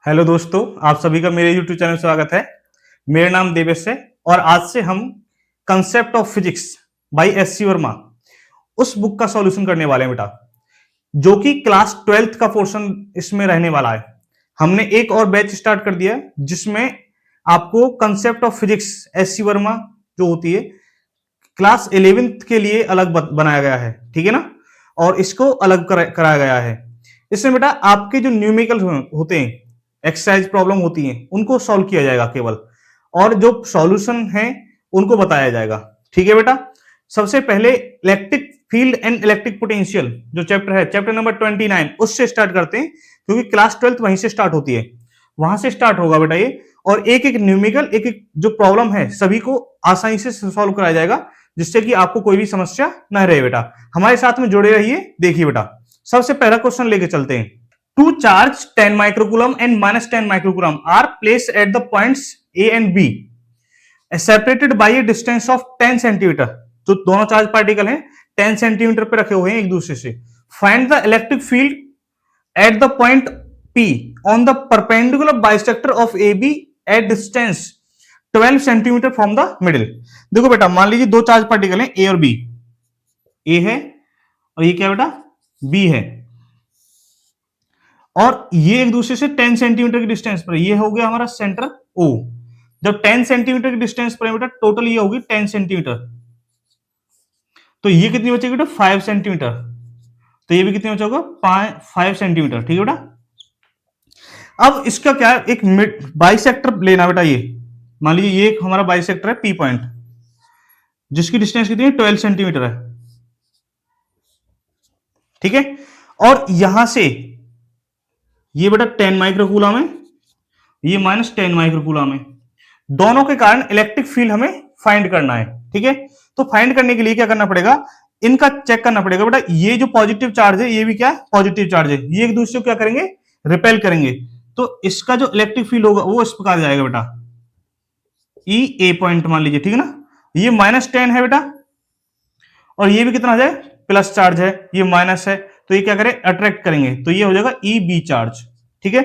Hello दोस्तों, आप सभी का मेरे YouTube चैनल में स्वागत है। मेरा नाम देवेश है और आज से हम concept of physics by S C Verma उस बुक का सॉल्यूशन करने वाले हैं बेटा, जो कि क्लास 12th का पोर्शन इसमें रहने वाला है। हमने एक और बैच स्टार्ट कर दिया है जिसमें आपको concept of physics S C Verma जो होती है क्लास 11th के लिए अलग बनाया गया है, ठीक है ना। और इसको अलग कराया गया है। इसमें बेटा आपके जो न्यूमेरिकल होते हैं, एक्सरसाइज प्रॉब्लम होती हैं, उनको सॉल्व किया जाएगा केवल, और जो सॉल्यूशन है उनको बताया जाएगा, ठीक है बेटा। सबसे पहले electric field and electric potential जो चैप्टर है, चैप्टर नंबर 29, उससे स्टार्ट करते हैं, क्योंकि क्लास 12th वहीं से स्टार्ट होती है, वहां से स्टार्ट होगा बेटा ये। और एक एक न्यूमेरिकल, एक एक जो प्रॉब्लम है सभी को आसानी से सॉल्व कराया जाएगा, जिससे कि आपको कोई भी समस्या न रहे बेटा। हमारे साथ में जुड़े रहिए। देखिए बेटा, सबसे पहला क्वेश्चन लेके चलते हैं। Two charge 10 microcoulomb and minus 10 microcoulomb are placed at the points A and B, separated by a distance of 10 centimeter. जो दोनों चार्ज पार्टिकल हैं 10 सेंटीमीटर पे रखे हुए हैं एक दूसरे से। Find the electric field at the point P on the perpendicular bisector of AB at distance 12 centimetre from the middle. देखो बेटा, मान लीजिए दो चार्ज पार्टिकल हैं A और B। A है और ये क्या बेटा, B है, और ये एक दूसरे से 10 सेंटीमीटर की डिस्टेंस पर। ये हो गया हमारा सेंटर O। जब 10 सेंटीमीटर की डिस्टेंस पर है बेटा, टोटल ये होगी 10 सेंटीमीटर, तो ये कितनी बचेगी बेटा, 5 सेंटीमीटर। तो ये भी कितनी बचेगा, 5 सेंटीमीटर, ठीक है बेटा। अब इसका क्या है, एक बाइसेक्टर लेना बेटा। ये मान लीजिए ये एक हमारा बाइसेक्टर है P पॉइंट, जिसकी डिस्टेंस कितनी है, 12 सेंटीमीटर है, ठीक है। और यहां से ये बेटा 10 माइक्रोकूलम है, ये माइनस 10 माइक्रोकूलम है। दोनों के कारण इलेक्ट्रिक फील्ड हमें फाइंड करना है, ठीक है। तो फाइंड करने के लिए क्या करना पड़ेगा, इनका चेक करना पड़ेगा बेटा। ये जो पॉजिटिव चार्ज है, ये भी क्या है, पॉजिटिव चार्ज है। ये एक दूसरे को क्या करेंगे, रिपेल करेंगे। तो इसका जो इलेक्ट्रिक फील्ड होगा वो इस प्रकार जाएगा बेटा, ई ए पॉइंट मान लीजिए, ठीक है ना। ये -10 है बेटा, और ये भी कितना आ जाए, प्लस चार्ज है, ये माइनस है, तो ये क्या करें, अट्रैक्ट करेंगे, तो ये हो जाएगा ई बी चार्ज, ठीक है।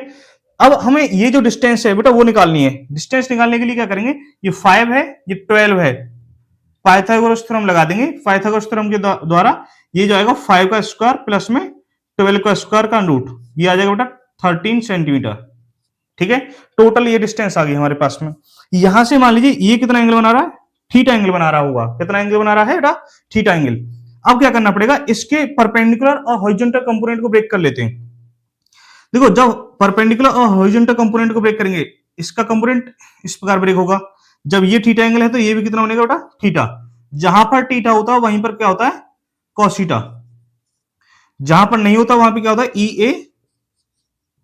अब हमें ये जो डिस्टेंस है बेटा वो निकालनी है। डिस्टेंस निकालने के लिए क्या करेंगे, ये 5 है, ये 12 है, पाइथागोरस थ्योरम लगा देंगे। पाइथागोरस थ्योरम के द्वारा ये जो आएगा 5 का स्क्वायर प्लस में 12 का स्क्वायर का रूट, ये आ जाएगा बेटा 13 सेंटीमीटर, ठीक है। टोटल ये डिस्टेंस आ गई हमारे पास में। यहां से मान लीजिए ये कितना एंगल बना रहा है, थीटा एंगल बना रहा होगा। कितना एंगल बना रहा है बेटा, थीटा एंगल। अब क्या करना पड़ेगा, इसके परपेंडिकुलर और हॉरिजॉन्टल कंपोनेंट को ब्रेक कर लेते हैं। देखो, जब परपेंडिकुलर और हॉरिजॉन्टल कंपोनेंट को ब्रेक करेंगे, इसका कंपोनेंट इस प्रकार ब्रेक होगा। जब ये थीटा एंगल है तो ये भी कितना बनेगा बेटा, थीटा। जहां पर थीटा होता है वहीं पर क्या होता है, कॉस थीटा। जहां पर नहीं होता वहां पर क्या होता है, ई ए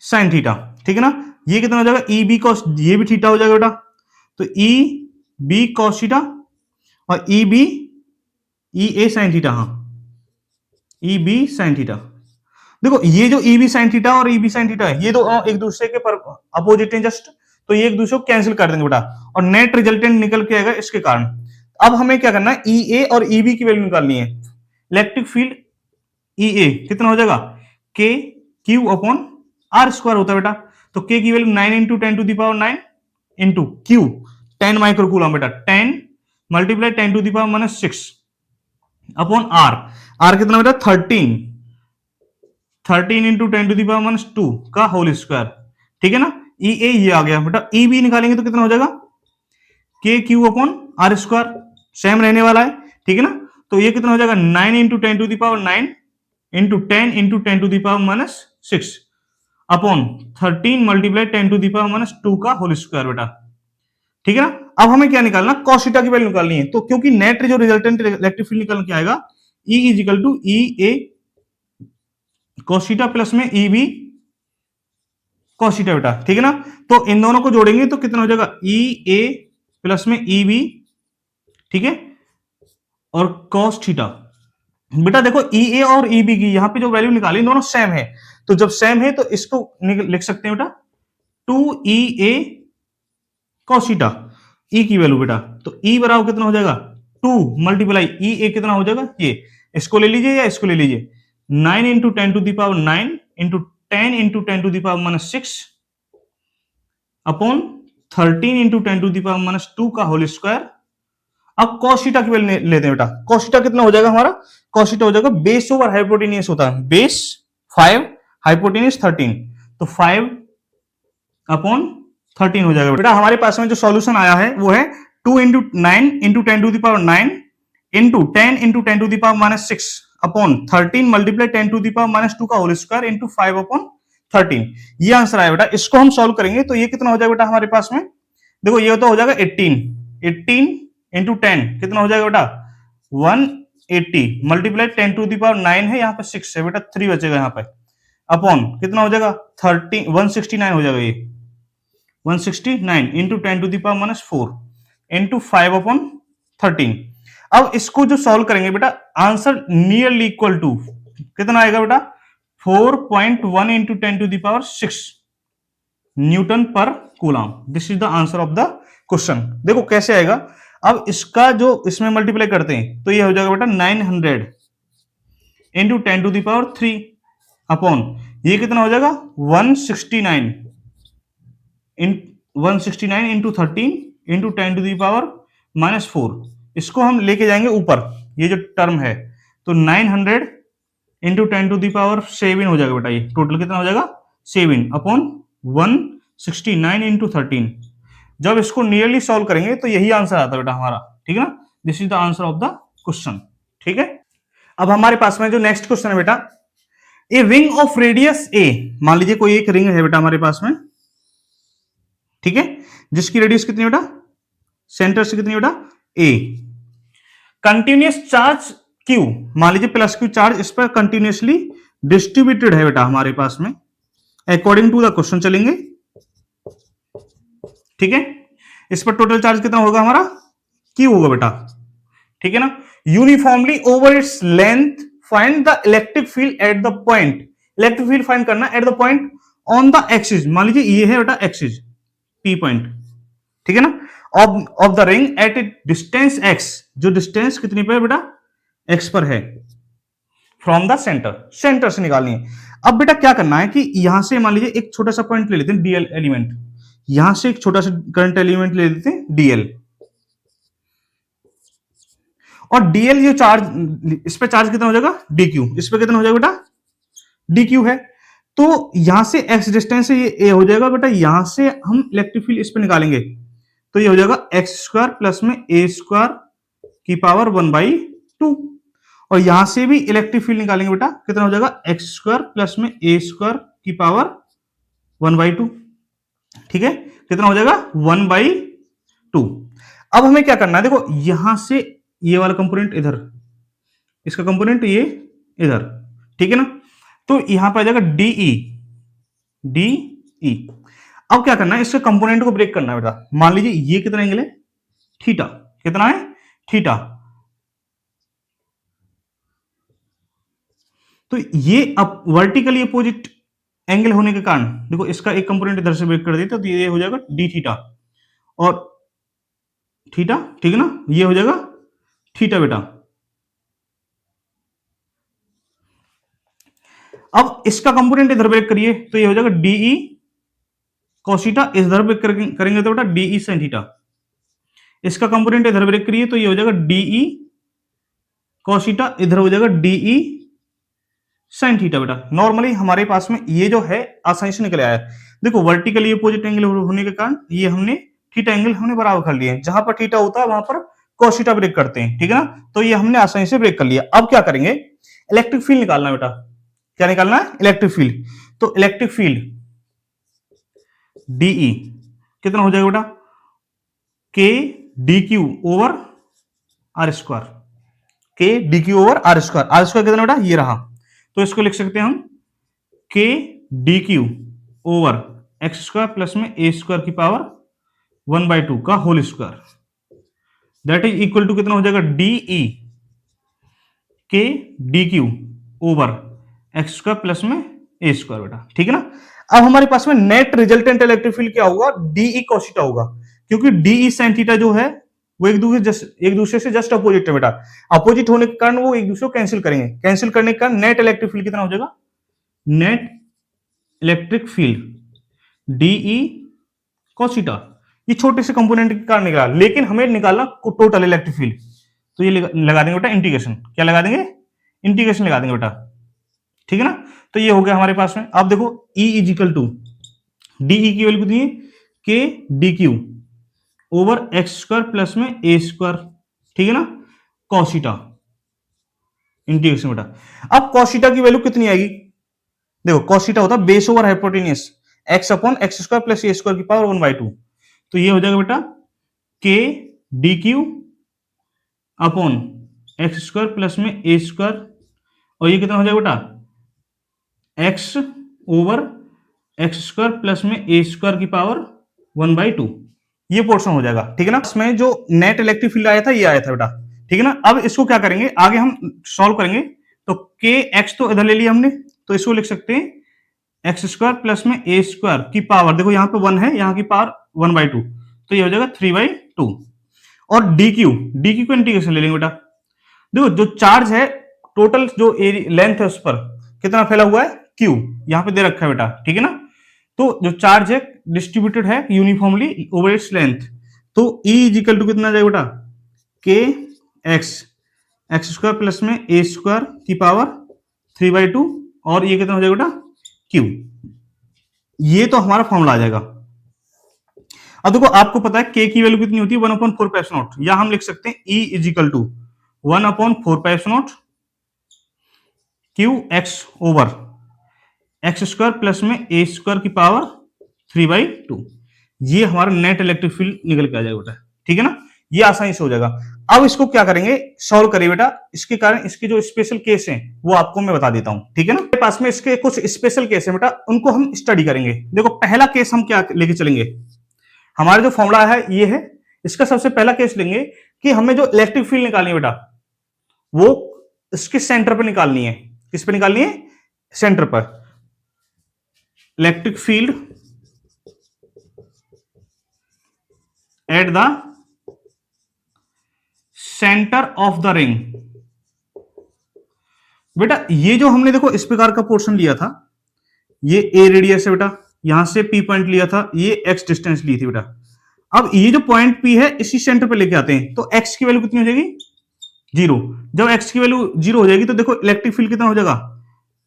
साइन थीटा, ठीक है ना। ये कितना हो जाएगा, ई बी कॉस, ये भी थीटा हो जाएगा बेटा, तो ई बी कॉस थीटा और ई बी ई ए साइन थीटा, हाँ ई बी साइन थीटा। देखो, ये जो ई बी साइन थीटा और ई बी साइन थीटा है, ये दो एक दूसरे के अपोजिट हैं जस्ट, तो ये एक दूसरे को कैंसिल कर देंगे बेटा, और नेट रिजल्टेंट निकल के आएगा इसके कारण। अब हमें क्या करना है, ई ए और ई बी की वैल्यू निकालनी है। इलेक्ट्रिक फील्ड ई ए कितना हो जाएगा, k q upon r square होता है बेटा। तो के की value 9 into 10 to the power 9 into q 10 microcoulomb बेटा, 10 multiply 10 to the power -6 upon r. R कितना बेटा, 13 इंटू 10 टू द पावर -2 का होल स्क्वायर, ठीक है ना। ई ए ये आ गया बेटा। ई बी निकालेंगे तो कितना हो जाएगा, k q upon r square, same रहने वाला है, ठीक है ना। तो ये कितना हो जाएगा, 9 into 10 to the power 9 into 10 into 10 to the power -6 upon 13 multiply 10 to the power -2 का होल स्क्वायर बेटा, ठीक है ना। अब हमें क्या निकालना, कॉस थीटा की वैल्यू निकालनी है। तो क्योंकि नेट जो रिजल्टेंट इलेक्ट्रिक फील्ड निकल के आएगा, E equal to E a cos theta plus में ई बी कॉस थीटा बेटा, ठीक है ना। तो इन दोनों को जोड़ेंगे तो कितना हो जाएगा, ई ए प्लस में ई बी, ठीक है, और कॉस थीटा। बेटा देखो, ई ए और ई बी की यहां पे जो वैल्यू निकाली दोनों सेम है, तो जब सेम है तो इसको लिख सकते हैं बेटा 2 ई ए कॉस थीटा, ई की वैल्यू बेटा। तो ई बराबर कितना हो जाएगा, 2 मल्टीप्लाई ई ए कितना हो जाएगा, ये इसको ले लीजिए या इसको ले लीजिए, 9 into 10 to the power 9 into 10 into 10 to the power -6 upon 13 into 10⁻², का होल स्क्वायर। अब कॉस थीटा की वैल्यू लेते हैं बेटा। कॉस थीटा कितना हो जाएगा हमारा? कॉस थीटा हो जाएगा बेस ओवर हाइपोटेनियस होता है, बेस 5, हाइपोटेनियस 13, तो 5/13 हो जाएगा बेटा। हमारे पास में जो सॉल्यूशन आया है वो है 2 into 9 into 10⁻9 into 10 into 10⁻6 upon 13 multiply 10⁻2 का होल स्क्वायर इंटू 5/13। ये आंसर आया बेटा। इसको हम सॉल्व करेंगे तो ये कितना हो जाएगा बेटा हमारे पास में? देखो ये तो हो जाएगा 18 इंटू 10 कितना हो जाएगा बेटा? 180 मल्टीप्लाई 10⁻9 है, यहाँ पे 6 है बेटा, 3 बचेगा यहाँ पे, अपॉन कितना हो जाएगा? 169 हो जाएगा ये, 169 इंटू 10⁻4 इंटू 5/13। अब इसको जो सॉल्व करेंगे बेटा, आंसर नियरली इक्वल टू कितना आएगा बेटा? 4.1 इंटू 10⁻6 न्यूटन पर coulomb. This is the answer of the question. देखो कैसे आएगा। अब इसका जो इसमें मल्टीप्लाई करते हैं तो ये हो जाएगा बेटा 900 इंटू 10⁻3 अपॉन ये कितना हो जाएगा? 169 इंटू 13 इंटू 10⁻4। इसको हम लेके जाएंगे ऊपर, ये जो टर्म है, तो 900 इंटू 10⁻7 हो जाएगा बेटा। ये टोटल कितना हो जाएगा? 7 अपॉन 169 इंटू 13। जब इसको नियरली सॉल्व करेंगे तो यही आंसर आता है बेटा हमारा, ठीक है ना। This is the answer of the question, ठीक है। अब हमारे पास में जो नेक्स्ट क्वेश्चन है बेटा, ए रिंग ऑफ रेडियस ए, मान लीजिए कोई एक रिंग है बेटा हमारे पास में, ठीक है, जिसकी रेडियस कितनी बेटा? सेंटर से कितनी बेटा? ए। कंटिन्यूअस चार्ज क्यू, मान लीजिए प्लस क्यू चार्ज इस पर कंटिन्यूअसली डिस्ट्रीब्यूटेड है बेटा हमारे पास में, अकॉर्डिंग टू द क्वेश्चन चलेंगे, ठीक है। इस पर टोटल चार्ज कितना होगा हमारा? क्यू होगा बेटा, ठीक है ना। Uniformly over its length find the electric field at the point. Electric field find करना at the point on the axis, मान लीजिए ये है बेटा एक्सिस, पी पॉइंट, ठीक है ना, of the ring at A distance x, जो डिस्टेंस कितनी पे है बेटा? एक्स पर है, फ्रॉम द सेंटर, सेंटर से निकालनी है। अब बेटा क्या करना है कि यहां से मान लीजिए एक छोटा सा पॉइंट ले लेते हैं, डीएल एलिमेंट, यहां से एक छोटा सा करंट एलिमेंट ले लेते हैं डीएल, और डीएल ये चार्ज, इस पे चार्ज कितना हो जाएगा? डीक्यू। इस पे कितना हो जाएगा बेटा? डीक्यू है। तो यहां से एक्स डिस्टेंस से ये ए हो जाएगा बेटा, यहां से हम इलेक्ट्रिक फील्ड इस पे निकालेंगे तो ये हो जाएगा एक्स स्क्वायर प्लस में ए स्क्वायर की पावर 1/2, और यहां से भी इलेक्ट्रिक फील्ड निकालेंगे बेटा, कितना हो जाएगा? एक्स स्क्वायर प्लस में ए स्क्वायर की पावर 1/2, ठीक है, कितना हो जाएगा? 1/2। अब हमें क्या करना है, देखो यहां से ये वाला कंपोनेंट इधर, इसका कंपोनेंट ये इधर, ठीक है ना, तो यहां पर आ जाएगा डीई, डीई। अब क्या करना है, इसके कंपोनेंट को ब्रेक करना है बेटा। मान लीजिए ये कितना एंगल है? थीटा, कितना है? थीटा। तो ये अब वर्टिकली अपोजिट एंगल होने के कारण देखो इसका एक कंपोनेंट इधर से ब्रेक कर देते तो ये हो जाएगा डी थीटा, और थीटा, ठीक है ना, ये हो जाएगा थीटा बेटा। अब इसका कंपोनेंट इधर ब्रेक करिए तो ये हो जाएगा डीई cos थीटा, इधर ब्रेक करेंगे तो बेटा डीई sin थीटा। इसका कंपोनेंट इधर ब्रेक करिए तो ये हो जाएगा डीई cos थीटा, इधर हो जाएगा डीई sin थीटा बेटा। नॉर्मली हमारे पास में ये जो है आसानी से निकल आया है। देखो वर्टिकली अपोजिट एंगल होने के कारण ये हमने थीटा एंगल हमने बराबर कर लिए, जहां पर थीटा होता है वहां पर cos थीटा ब्रेक करते हैं, ठीक है ना, तो ये हमने आसानी से ब्रेक कर लिया। अब क्या करेंगे? इलेक्ट्रिक फील्ड निकालना बेटा। क्या निकालना है? Electric field. तो इलेक्ट्रिक फील्ड डीई कितना हो जाएगा बेटा? K d q over r square, k d q over r square. R square कितना बेटा? ये रहा, तो इसको लिख सकते हैं हम k d q over x square plus में ए स्क्वायर की पावर 1/2 का whole square, that is equal to कितना हो जाएगा? D E k d q over x square plus में ए स्क्वायर बेटा, ठीक है ना। अब हमारे पास में नेट रिजल्टेंट इलेक्ट्रिक फील्ड क्या होगा? डीई cos थीटा होगा, क्योंकि डीई sin थीटा जो है वो एक दूसरे से जस्ट अपोजिट है बेटा। अपोजिट होने के कारण वो एक दूसरे को कैंसिल करेंगे, कैंसिल करने के कारण नेट इलेक्ट्रिक फील्ड कितना हो जाएगा? Net electric field d E cos theta, ये छोटे से कंपोनेंट के कारण निकाला, लेकिन हमें निकालना टोटल इलेक्ट्रिक फील्ड, तो ये लगा देंगे बेटा इंटीग्रेशन, क्या लगा देंगे, इंटीग्रेशन लगा देंगे बेटा, ठीक है ना। तो ये हो गया हमारे पास में। अब देखो E is equal to d E की वैल्यू कितनी है, k d q over x square plus में ए स्क्वायर, ठीक है ना, cos थीटा इंटीग्रेशन बेटा। अब cos थीटा की वैल्यू कितनी आएगी, देखो cos थीटा होता है base over hypotenuse x upon x square plus a square की पावर 1/2, तो ये हो जाएगा बेटा k d q upon x square plus में ए स्क्वायर, और ये कितना हो जाएगा बेटा x over x square plus में ए स्क्वायर की पावर 1/2, ये पोर्शन हो जाएगा, ठीक है ना। इसमें जो नेट इलेक्ट्रिक फील्ड आया था ये आया था बेटा, ठीक है ना। अब इसको क्या करेंगे, आगे हम सॉल्व करेंगे, तो के एक्स तो इधर ले लिया हमने, तो इसको लिख सकते हैं एक्स स्क्वायर प्लस में ए स्क्वायर की पावर, देखो यहाँ पे 1 है, यहाँ की पावर 1/2, तो ये हो जाएगा 3/2। और डी क्यू को इंटीग्रेशन ले लेंगे बेटा, देखो जो चार्ज है टोटल जो लेंथ है उस पर कितना फैला हुआ है, क्यू यहाँ पे दे रखा है बेटा, ठीक है ना। तो जो चार्ज है डिस्ट्रीब्यूटेड है यूनिफॉर्मली ओवर इट्स लेंथ, तो E इज इक्वल टू कितना जाएगा बेटा, के एक्स स्क्वायर प्लस में ए स्क्वायर की पावर 3/2, और ये कितना हो जाएगा बेटा क्यू, ये तो हमारा फॉर्मूला आ जाएगा। अब देखो आपको पता है के की वैल्यू कितनी होती है, 1/4π0, या हम लिख सकते हैं E is equal to 1/4π0 q x over x square plus में ए स्क्वायर की पावर 3/2, ये हमारा नेट इलेक्ट्रिक फील्ड निकल के आ जाएगा बेटा, ठीक है ना, ये आसानी से हो जाएगा। अब इसको क्या करेंगे, सॉल्व करिए बेटा, इसके कारण इसके जो स्पेशल केस हैं वो आपको मैं बता देता हूं, ठीक है ना। मेरे पास में इसके कुछ स्पेशल केस हैं बेटा, उनको हम स्टडी करेंगे। देखो पहला केस हम क्या लेके चलेंगे, हमारा जो फॉर्मूला है ये है, इसका सबसे पहला केस लेंगे कि हमें जो इलेक्ट्रिक फील्ड निकालनी है बेटा वो इसके सेंटर पर निकालनी है, किस पे निकालनी है, सेंटर पर। Electric field at the centre of the ring, बेटा ये जो हमने देखो इस प्रकार का पोर्शन लिया था, ये ए रेडियस है बेटा, यहां से पी पॉइंट लिया था, ये एक्स डिस्टेंस ली थी बेटा। अब ये जो पॉइंट पी है इसी सेंटर पे लेके आते हैं, तो एक्स की वैल्यू कितनी हो जाएगी, 0। जब एक्स की वैल्यू 0 हो जाएगी तो देखो इलेक्ट्रिक फील्ड कितना हो जाएगा,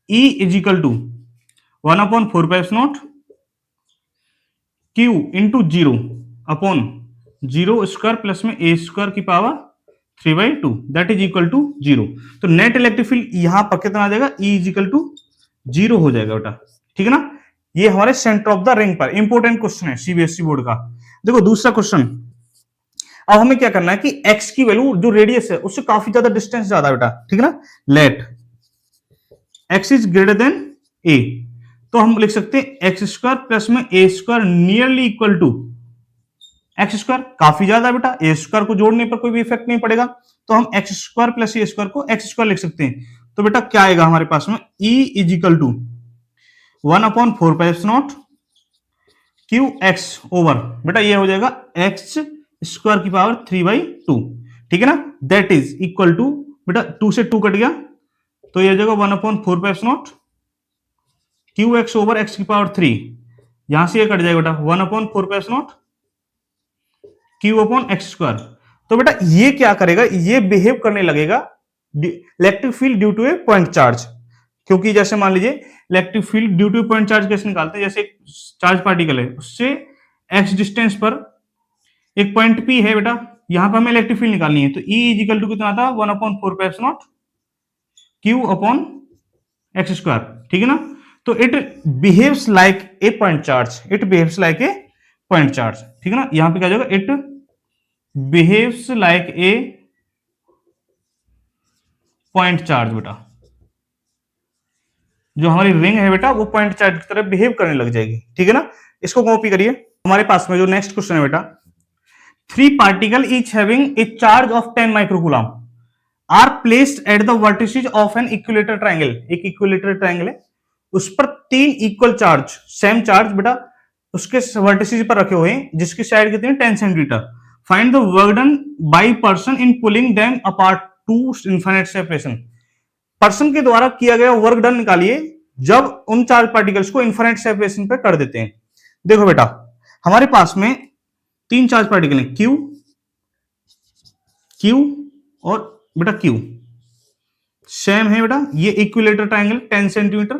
E is equal to 1/4π0 q into 0 upon 0 square plus में ए स्क्वायर की power 3/2, that is equal to 0। तो नेट इलेक्ट्रिक फील्ड यहां पर कितना आ जाएगा, E इज इक्वल टू 0 हो जाएगा बेटा, ठीक है ना। ये हमारे सेंटर ऑफ द रिंग पर इंपॉर्टेंट क्वेश्चन है सीबीएसई बोर्ड का। देखो दूसरा क्वेश्चन, अब हमें क्या करना है कि x की वैल्यू जो रेडियस है उससे काफी ज्यादा डिस्टेंस ज्यादा बेटा, ठीक है ना। Let x is greater than a, तो हम लिख सकते हैं एक्स स्क्वायर प्लस में a square nearly equal to x square, काफी ज्यादा बेटा, ए स्क्वायर को जोड़ने पर कोई भी इफेक्ट नहीं पड़ेगा, तो हम x square plus a square को एक्स स्क्वायर लिख सकते हैं। तो बेटा क्या आएगा हमारे पास में, E is equal to 1/4π0 q x over, बेटा ये हो जाएगा एक्स स्क्वायर की पावर 3/2, ठीक है ना, दैट इज इक्वल टू, बेटा 2 से 2 कट गया, तो ये हो जाएगा 1/4π0 क्यू एक्स ओवर एक्स की पावर 3, यहां से ये कट जाएगा बेटा 1/4π0 क्यू अपॉन एक्स स्क्वायर। तो बेटा ये क्या करेगा, ये बिहेव करने लगेगा electric field due to a point charge, क्योंकि जैसे मान लीजिए electric field due to point charge कैसे निकालते हैं, जैसे एक चार्ज पार्टिकल है उससे एक्स डिस्टेंस पर एक पॉइंट पी है बेटा, यहां पर हमें इलेक्ट्रिक फील्ड निकालनी है, तो E इज इक्वल टू कितना था 1/4π0 क्यू अपॉन एक्स स्क्वायर, ठीक है ना। तो it behaves like a point charge, it behaves like a point charge, ठीक है ना। यहां पे क्या जाएगा, it behaves like a point charge, बेटा जो हमारी रिंग है बेटा वो पॉइंट चार्ज की तरह बिहेव करने लग जाएगी, ठीक है ना। इसको कॉपी करिए। हमारे पास में जो नेक्स्ट क्वेश्चन है बेटा, 3 particle each having a charge of 10 microcoulomb are placed at the vertices of an equilateral triangle, एक इक्विलेटरल ट्रायंगल है उस पर 3 इक्वल चार्ज, सेम चार्ज बेटा उसके वर्टिसेज पर रखे हुए हैं, जिसकी साइड कितनी है 10 centimetre. Find the work done by person in pulling them apart to infinite separation, person के द्वारा किया गया वर्क डन निकालिए जब उन चार्ज पार्टिकल्स को इनफाइनाइट सेपरेशन पे कर देते हैं। देखो बेटा हमारे पास में 3 चार्ज पार्टिकल हैं, क्यू, क्यू और बेटा क्यू सेम है बेटा। ये इक्विलेटर ट्रायंगल 10 सेंटीमीटर,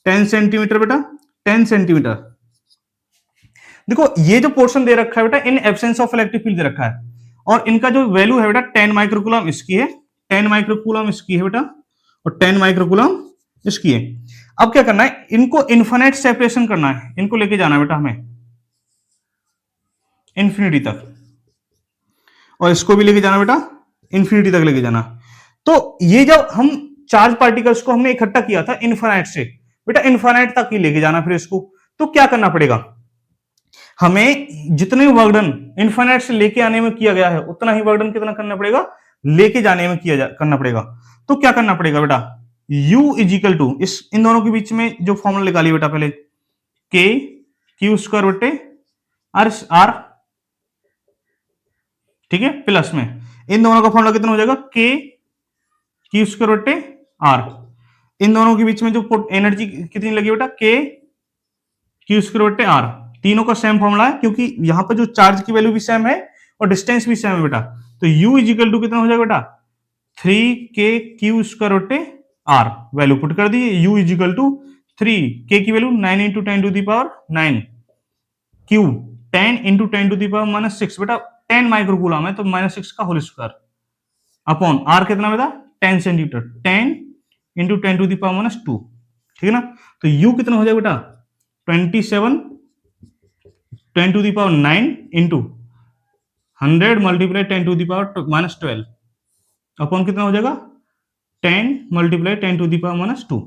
10 सेंटीमीटर बेटा, 10 सेंटीमीटर। देखो ये जो पोर्शन दे रखा है बेटा, in absence of electric field दे रखा है, और इनका जो वैल्यू है बेटा 10 माइक्रोकूलम इसकी है, 10 माइक्रोकूलम इसकी है बेटा, और 10 माइक्रोकूलम इसकी है। अब क्या करना है, इनको इन्फिनिट सेपरेशन करना है, इनको लेके जाना है बेटा हमें इंफिनिटी तक, और इसको भी लेके जाना बेटा इंफिनिटी तक लेके जाना। तो ये जब हम चार्ज पार्टिकल्स को हमने इकट्ठा किया था इन्फिनिट से, बेटा इन्फिनिट तक ही लेके जाना फिर इसको। तो क्या करना पड़ेगा हमें, जितने वर्क डन इन्फिनिट से लेके आने में किया गया है, उतना ही वर्क डन कितना करना पड़ेगा लेके जाने में करना पड़ेगा। तो क्या करना पड़ेगा बेटा, U इजिकल टू इस इन दोनों के बीच में जो फॉर्मूला निकालिए बेटा पहले, K Q स्क्वायर बटे R, ठीक है, प्लस में इन दोनों का फॉर्मूला कितना हो जाएगा, K Q स्क्वायर बटे R। इन दोनों के बीच में जो एनर्जी कितनी लगी बेटा, K Q स्क्वायर बटे R। तीनों का सेम फॉर्मूला है, क्योंकि यहां पर जो चार्ज की वैल्यू भी सेम है और डिस्टेंस भी सेम है बेटा। तो U इजिकल टू कितना हो जाएगा बेटा, 3KQ स्क्वायर बटे R। वैल्यू पुट कर दी, U इजिकल टू 3K की value 9 into 10 to the power 9, Q 10 into 10 to the power -6 बेटा, 10 माइक्रोकूलम है तो -6 का होल स्क्वायर अपॉन R कितना बेटा 10 centimetre, 10 into 10 to the power -2, ठीक है ना। तो U कितना हो जाएगा बेटा 27 10 to the power 9 into 100 multiply 10 to the power -12 upon कितना हो जाएगा 10 मल्टीप्लाई 10 टू दी पावर -2।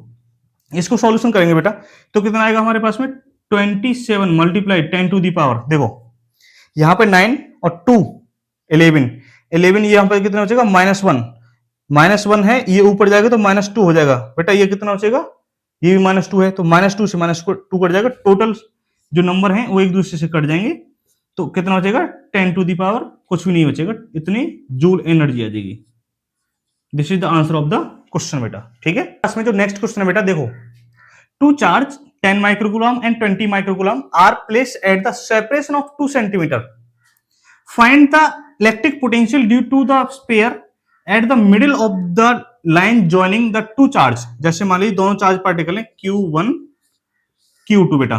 इसको सॉल्यूशन करेंगे बेटा तो कितना आएगा हमारे पास में 27 मल्टीप्लाई 10 टू दी पावर, देखो यहां पे 9 और 2 11 11, यहां पर कितना हो जाएगा -1 है, ये ऊपर जाएगा तो -2 हो जाएगा बेटा। ये कितना हो जाएगा, ये भी -2 है तो -2 से -2 कट जाएगा, टोटल जो नंबर है वो एक दूसरे से कट जाएंगे, तो कितना हो जाएगा 10 टू दी पावर कुछ भी नहीं बचेगा, इतनी जूल एनर्जी आ जाएगी। This is the answer of the question बेटा, ठीक है। इसमें जो नेक्स्ट क्वेश्चन है बेटा देखो, two charge 10 microcoulomb and 20 microcoulomb are placed at the separation of 2 centimetre, find the electric potential due to the spare at the middle of the line joining the two charge. जैसे मान लीजिए दोनों charge particle हैं Q1 Q2 बेटा,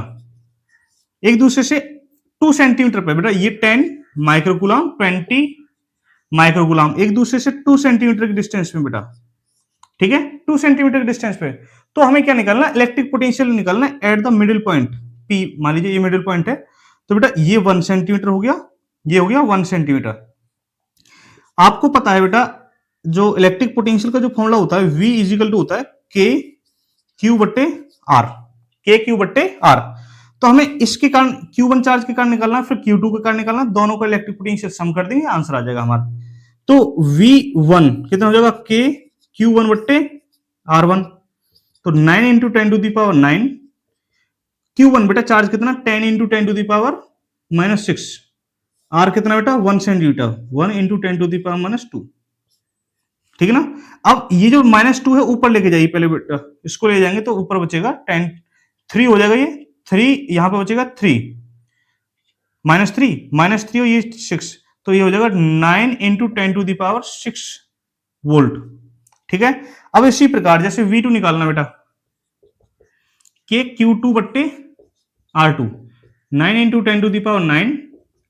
एक दूसरे से 2 centimetre पे बेटा, ये 10 माइक्रोकूलम 20 माइक्रोकूलम एक दूसरे से 2 सेंटीमीटर की डिस्टेंस में बेटा, ठीक है, 2 सेंटीमीटर की डिस्टेंस पे। तो हमें क्या निकालना, इलेक्ट्रिक पोटेंशियल निकालना eight the middle point P। मान लीजिए ये मिडिल पॉइंट है, तो बेटा ये 1 सेंटीमीटर हो गया, ये हो गया 1 सेंटीमीटर। आपको पता है बेटा जो इलेक्ट्रिक पोटेंशियल का जो फॉर्मूला होता है V इजिकल टू होता है K Q बट्टे R, K Q बट्टे R। तो हमें इसके कारण Q1 चार्ज के कारण निकालना, फिर Q2 के कारण निकालना, दोनों का इलेक्ट्रिक पोटेंशियल सम कर देंगे, आंसर आ जाएगा हमारा। तो V1 कितना हो जाएगा, K Q1 बट्टे R1, तो 9 into 10 to the power 9, Q1 बेटा चार्ज कितना 10 into 10 to the power -6, R कितना बेटा 1 centimetre, 1 into 10 to the power -2, ठीक है ना। अब ये जो -2 है ऊपर लेके जाइए पहले बेटा, इसको ले जाएंगे तो ऊपर बचेगा 10, 3 हो जाएगा, ये 3 यहां पे बचेगा 3 -3 और ये 6, तो ये हो जाएगा 9 into 10 to the power 6 volt, ठीक है। अब इसी प्रकार जैसे V2 निकालना बेटा, K Q2 बट्टे R2, 9 into 10 to the power 9,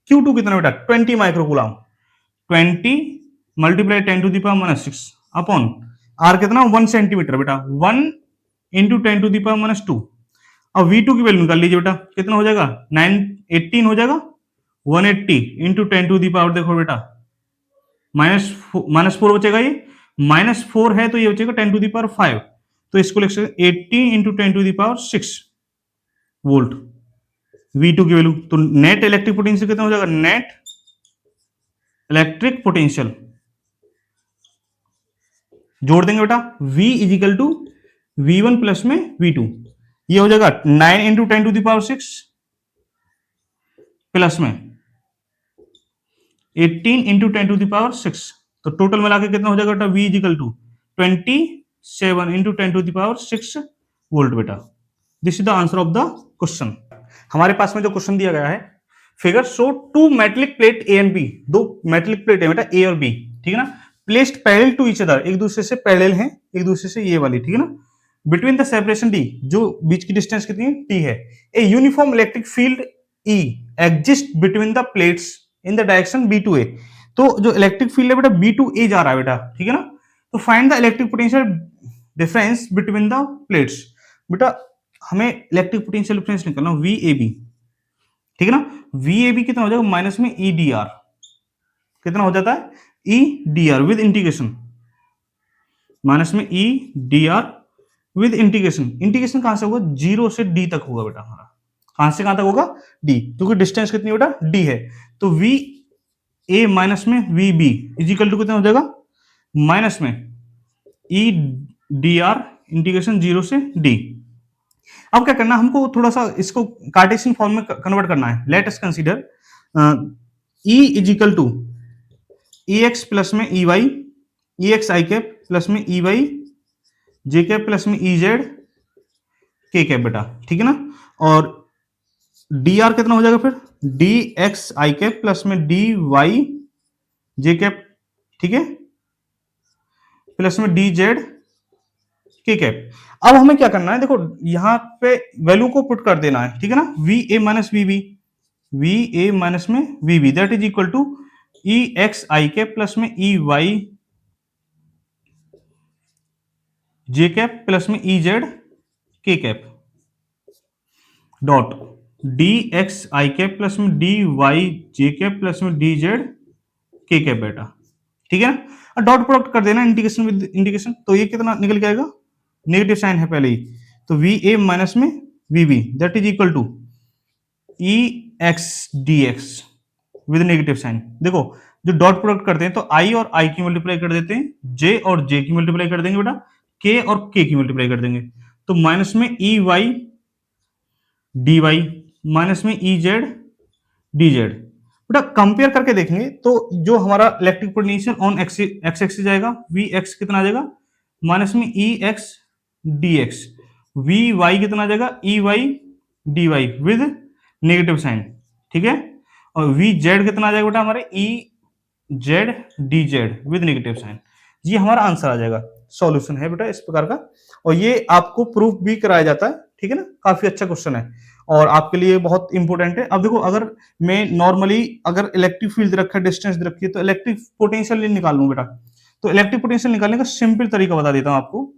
Q2 कितना बेटा 20 microcoulomb, 20 multiply 10 to the power -6 upon R कितना 1 सेंटीमीटर बेटा, 1 इंटू 10 टू दी पावर -2। अब V2 की वैल्यू निकाल लीजिए बेटा, कितना हो जाएगा 18 हो जाएगा, 180 इंटू 10 टू दी पावर, देखो बेटा -4 बचेगा, ये -4 है तो ये बचेगा 10 टू दी पावर 5, तो इसको लिख सकते 80 into 10 to the power 6 volt V2 की वैल्यू। तो नेट इलेक्ट्रिक पोटेंशियल कितना हो जाएगा, नेट इलेक्ट्रिक पोटेंशियल जोड़ देंगे बेटा, V is equal to V1 plus में V2, ये हो जाएगा 9 into 10 to the power 6 plus में 18 इंटू 10 टू दी पावर 6, तो टोटल मिला के कितना हो जाएगा बेटा, V is equal to 27 into 10 to the power 6 volt बेटा। This is the answer of the question. हमारे पास में जो क्वेश्चन दिया गया है, figure show two metallic plate a and b, दो मेटलिक प्लेट है बेटा ए और बी, ठीक है ना, placed parallel to each other, एक दूसरे से पैरेलल हैं, एक दूसरे से ये वाली, ठीक है ना, बिटवीन द सेपरेशन डी, जो बीच की डिस्टेंस कितनी है टी है, a uniform electric field e exist between the plates in the direction b to a, तो जो इलेक्ट्रिक फील्ड है बेटा बी टू ए जा रहा है बेटा, ठीक है ना, तो find the electric potential difference between the plates, बेटा हमें इलेक्ट्रिक पोटेंशियल डिफरेंस निकालना वी ए बी, ठीक है ना, वी ए बी कितना हो जाएगा माइनस में ई डी आर, कितना हो जाता है e d r with integration, minus में e d r with integration, integration कहां से होगा जीरो से डी तक होगा बेटा हमारा, कहां से कहां तक होगा डी, क्योंकि डिस्टेंस कितनी बेटा डी है, तो वी ए माइनस में वी बी इजिकल टू कितना हो जाएगा माइनस में e d are integration zero से डी। अब क्या करना हमको, थोड़ा सा इसको कार्टेशियन फॉर्म में कन्वर्ट करना है, let us consider E equal to E x plus में ई y, E x i cap plus में ई वाई जे कैप प्लस में ई जेड के कैप बेटा, ठीक है ना, और डी आर कितना हो जाएगा फिर D x i cap plus में डी वाई जे कैप, ठीक है, प्लस में डी जेड के कैप। अब हमें क्या करना है, देखो यहां पे वैल्यू को पुट कर देना है, ठीक है ना, वी ए माइनस वी बी, वी ए माइनस में we B that is equal to E x i cap plus में ई वाई जे कैप प्लस में ई z k cap dot d x i cap plus में d y j cap plus में d z k cap बेटा, ठीक है ना, dot product कर देना इंटीग्रेशन विद इंटीग्रेशन, तो ये कितना निकल के आएगा, नेगेटिव साइन है पहले ही, तो वी ए माइनस में we B that is equal to E x D X with negative sign. देखो जो डॉट प्रोडक्ट करते हैं तो आई और आई की मल्टीप्लाई कर देते हैं, जे और जे की मल्टीप्लाई कर देंगे बेटा, के और के की मल्टीप्लाई कर देंगे, तो माइनस में ई वाई डी वाई माइनस में ई जेड डी जेड, बेटा कंपेयर करके देखेंगे तो जो हमारा electric potential on x axis जाएगा वी एक्स कितना आ जाएगा माइनस में e x D x, v y कितना आ जाएगा e y d y with negative sign, ठीक है, और वी जेड कितना आ जाएगा बेटा हमारे E Z D Z with negative sign, ये हमारा आंसर आ जाएगा, सॉल्यूशन है बेटा इस प्रकार का, और ये आपको प्रूफ भी कराया जाता है, ठीक है ना, काफी अच्छा क्वेश्चन है और आपके लिए बहुत इंपॉर्टेंट है। अब देखो अगर मैं नॉर्मली अगर इलेक्ट्रिक फील्ड रखा है, डिस्टेंस रखी है, तो इलेक्ट्रिक पोटेंशियल निकाल लूं बेटा, तो इलेक्ट्रिक पोटेंशियल निकालने का सिंपल तरीका बता देता हूं आपको,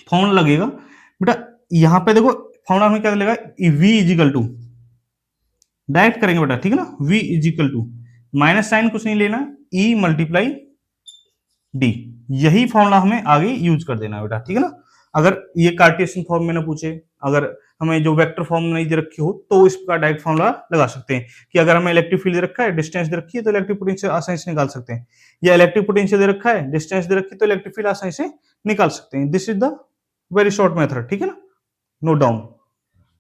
फॉर्मूला लगेगा बेटा, यहां पे देखो फॉर्मूला में क्या लगेगा v इजिकल टू, डायरेक्ट करेंगे बेटा, ठीक है ना, v is equal to minus sign कुछ नहीं लेना, e मल्टीप्लाई d, यही फॉर्मूला हमें आगे यूज कर देना है बेटा, ठीक है ना, अगर ये कार्टेशियन फॉर्म में ना पूछे, अगर हमें जो वेक्टर फॉर्म नहीं दे रखी हो तो इस प्रकार डायरेक्ट फॉर्मूला लगा सकते हैं कि अगर हमें इलेक्ट्रिक फील्ड दे रखा है, डिस्टेंस दे रखी है, तो इलेक्ट्रिक पोटेंशियल आसानी से निकाल सकते हैं, या इलेक्ट्रिक पोटेंशियल दे रखा है, डिस्टेंस दे रखी है, तो इलेक्ट्रिक फील्ड आसानी से निकाल सकते हैं। This is the very short method, ठीक है ना, नोट डाउन।